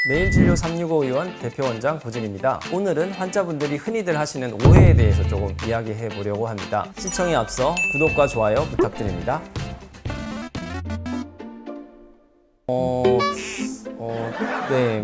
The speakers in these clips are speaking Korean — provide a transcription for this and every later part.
매일진료 365 의원 대표원장 고진입니다. 오늘은 환자분들이 흔히들 하시는 오해에 대해서 조금 이야기해 보려고 합니다. 시청에 앞서 구독과 좋아요 부탁드립니다. 네,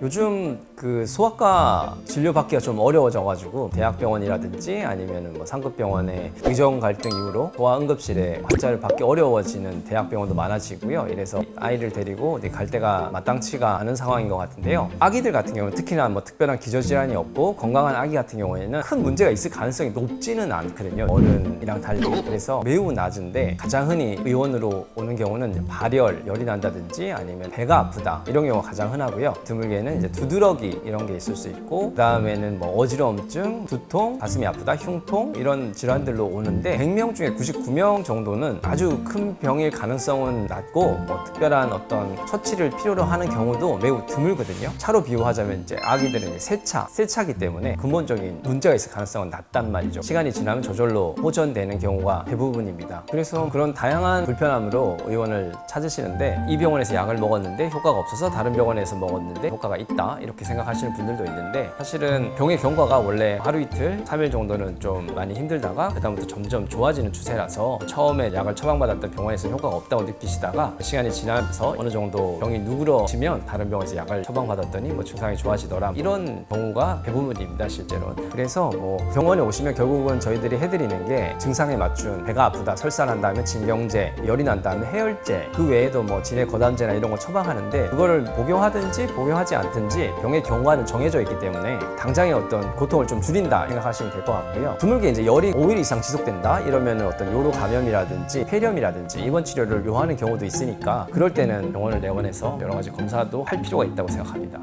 요즘 그 소아과 진료받기가 좀 어려워져가지고 대학병원이라든지 아니면 상급병원의 의정 갈등 이후로 소아응급실에 환자를 받기 어려워지는 대학병원도 많아지고요. 이래서 아이를 데리고 어디 갈 데가 마땅치가 않은 상황인 것 같은데요. 아기들 같은 경우는 특히나 특별한 기저질환이 없고 건강한 아기 같은 경우에는 큰 문제가 있을 가능성이 높지는 않거든요. 어른이랑 달리. 그래서 매우 낮은데 가장 흔히 의원으로 오는 경우는 발열, 열이 난다든지 아니면 배가 아프다 이런 경우가 가장 흔하고요. 드물게는 이제 두드러기 이런 게 있을 수 있고, 그 다음에는 어지러움증, 두통, 가슴이 아프다, 흉통 이런 질환들로 오는데 100명 중에 99명 정도는 아주 큰 병일 가능성은 낮고 특별한 어떤 처치를 필요로 하는 경우도 매우 드물거든요. 차로 비유하자면 이제 아기들은 이제 새차기 때문에 근본적인 문제가 있을 가능성은 낮단 말이죠. 시간이 지나면 저절로 호전되는 경우가 대부분입니다. 그래서 그런 다양한 불편함으로 의원을 찾으시는데 이 병원에서 약을 먹었는데 효과가 없어서 다른 병원에서 먹었는데 효과가 있다 이렇게 생각하시는 분들도 있는데, 사실은 병의 경과가 원래 하루 이틀, 3일 정도는 좀 많이 힘들다가 그다음부터 점점 좋아지는 추세라서 처음에 약을 처방받았던 병원에서 효과가 없다고 느끼시다가 시간이 지나면서 어느 정도 병이 누그러지면 다른 병원에서 약을 처방받았더니 증상이 좋아지더라, 이런 경우가 대부분입니다 실제로는. 그래서 병원에 오시면 결국은 저희들이 해드리는 게 증상에 맞춘 배가 아프다, 설사난 다음에 진경제, 열이 난 다음에 해열제, 그 외에도 진해 거담제나 이런 거 처방하는데 그거를 복용하든지 복용하지 않든지 병의 경과는 정해져 있기 때문에 당장의 어떤 고통을 좀 줄인다 생각하시면 될 것 같고요. 드물게 이제 열이 5일 이상 지속된다 이러면 어떤 요로 감염이라든지 폐렴이라든지 입원 치료를 요하는 경우도 있으니까 그럴 때는 병원을 내원해서 여러 가지 검사도 할 필요가 있다고 생각합니다.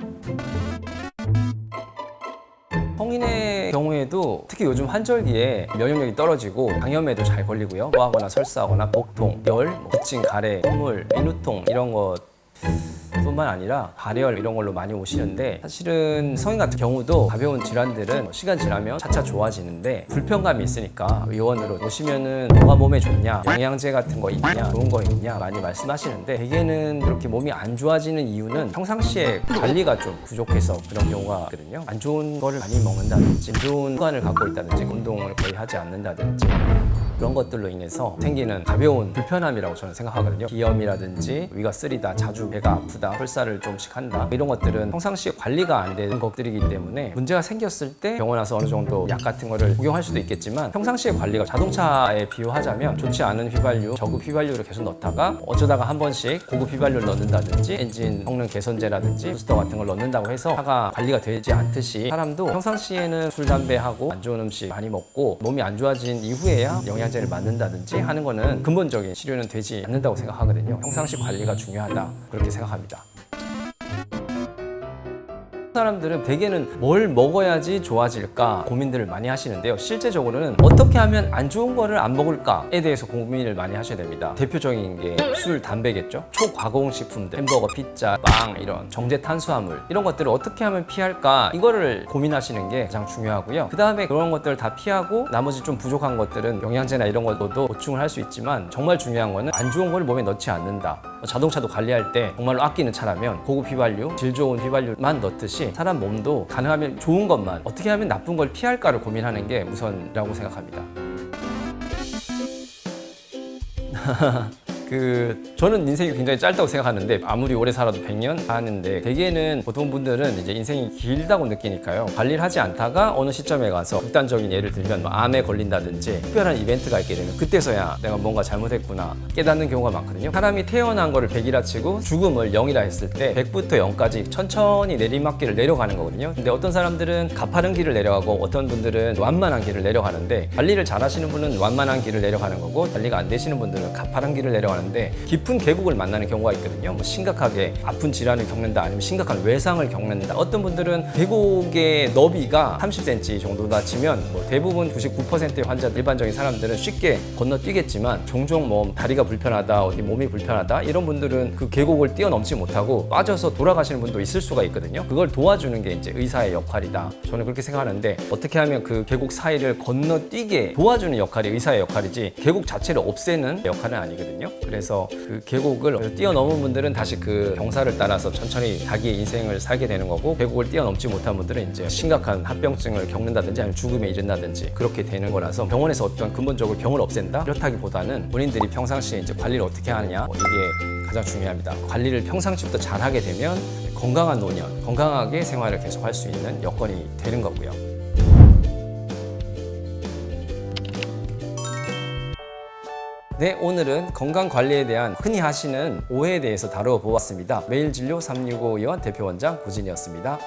성인의 경우에도 특히 요즘 환절기에 면역력이 떨어지고 감염에도 잘 걸리고요. 토하거나 설사하거나 복통, 열, 기침, 가래, 콧물, 인후통 이런 것 뿐만 아니라 발열 이런 걸로 많이 오시는데, 사실은 성인 같은 경우도 가벼운 질환들은 시간 지나면 차차 좋아지는데 불편감이 있으니까 의원으로 오시면은 뭐가 몸에 좋냐, 영양제 같은 거 있냐, 좋은 거 있냐 많이 말씀하시는데, 대개는 그렇게 몸이 안 좋아지는 이유는 평상시에 관리가 좀 부족해서 그런 경우가 있거든요. 안 좋은 거를 많이 먹는다든지, 안 좋은 습관을 갖고 있다든지, 운동을 거의 하지 않는다든지 그런 것들로 인해서 생기는 가벼운 불편함이라고 저는 생각하거든요. 비염이라든지 위가 쓰리다, 자주 배가 아프다, 설사를 좀씩 한다, 이런 것들은 평상시에 관리가 안 되는 것들이기 때문에 문제가 생겼을 때 병원 와서 어느 정도 약 같은 거를 복용할 수도 있겠지만, 평상시에 관리가 자동차에 비유하자면 좋지 않은 휘발유, 저급 휘발유를 계속 넣다가 어쩌다가 한 번씩 고급 휘발유를 넣는다든지 엔진 성능 개선제라든지 부스터 같은 걸 넣는다고 해서 차가 관리가 되지 않듯이, 사람도 평상시에는 술, 담배하고 안 좋은 음식 많이 먹고 몸이 안 좋아진 이후에야 영양제를 맞는다든지 하는 거는 근본적인 치료는 되지 않는다고 생각하거든요. 평상시 관리가 중요하다 그렇게 생각합니다. 사람들은 대개는 뭘 먹어야지 좋아질까 고민들을 많이 하시는데요. 실제적으로는 어떻게 하면 안 좋은 거를 안 먹을까에 대해서 고민을 많이 하셔야 됩니다. 대표적인 게 술, 담배겠죠. 초가공식품들, 햄버거, 피자, 빵 이런 정제 탄수화물 이런 것들을 어떻게 하면 피할까, 이거를 고민하시는 게 가장 중요하고요. 그 다음에 그런 것들을 다 피하고 나머지 좀 부족한 것들은 영양제나 이런 것도 보충을 할 수 있지만, 정말 중요한 거는 안 좋은 걸 몸에 넣지 않는다. 자동차도 관리할 때 정말로 아끼는 차라면 고급 휘발유, 질 좋은 휘발유만 넣듯이 사람 몸도 가능하면 좋은 것만, 어떻게 하면 나쁜 걸 피할까를 고민하는 게 우선이라고 생각합니다. 저는 인생이 굉장히 짧다고 생각하는데, 아무리 오래 살아도 100년 하는데 대개는 보통 분들은 이제 인생이 길다고 느끼니까요. 관리를 하지 않다가 어느 시점에 가서 극단적인 예를 들면 암에 걸린다든지 특별한 이벤트가 있게 되면 그때서야 내가 뭔가 잘못했구나 깨닫는 경우가 많거든요. 사람이 태어난 거를 100이라 치고 죽음을 0이라 했을 때 100부터 0까지 천천히 내리막길을 내려가는 거거든요. 근데 어떤 사람들은 가파른 길을 내려가고 어떤 분들은 완만한 길을 내려가는데, 관리를 잘 하시는 분은 완만한 길을 내려가는 거고 관리가 안 되시는 분들은 가파른 길을 내려가는 깊은 계곡을 만나는 경우가 있거든요. 심각하게 아픈 질환을 겪는다, 아니면 심각한 외상을 겪는다. 어떤 분들은 계곡의 너비가 30cm 정도다 치면 대부분 99%의 환자들, 일반적인 사람들은 쉽게 건너뛰겠지만, 종종 다리가 불편하다, 어디 몸이 불편하다 이런 분들은 그 계곡을 뛰어넘지 못하고 빠져서 돌아가시는 분도 있을 수가 있거든요. 그걸 도와주는 게 이제 의사의 역할이다, 저는 그렇게 생각하는데, 어떻게 하면 그 계곡 사이를 건너뛰게 도와주는 역할이 의사의 역할이지 계곡 자체를 없애는 역할은 아니거든요. 그래서 그 계곡을 뛰어넘은 분들은 다시 그 경사를 따라서 천천히 자기의 인생을 살게 되는 거고, 계곡을 뛰어넘지 못한 분들은 이제 심각한 합병증을 겪는다든지 아니면 죽음에 이른다든지 그렇게 되는 거라서 병원에서 어떤 근본적으로 병을 없앤다? 이렇다기보다는 본인들이 평상시에 이제 관리를 어떻게 하느냐, 이게 가장 중요합니다. 관리를 평상시부터 잘 하게 되면 건강한 노년, 건강하게 생활을 계속 할 수 있는 여건이 되는 거고요. 네, 오늘은 건강관리에 대한 흔히 하시는 오해에 대해서 다루어 보았습니다. 매일진료 365 의원 대표원장 구진이었습니다.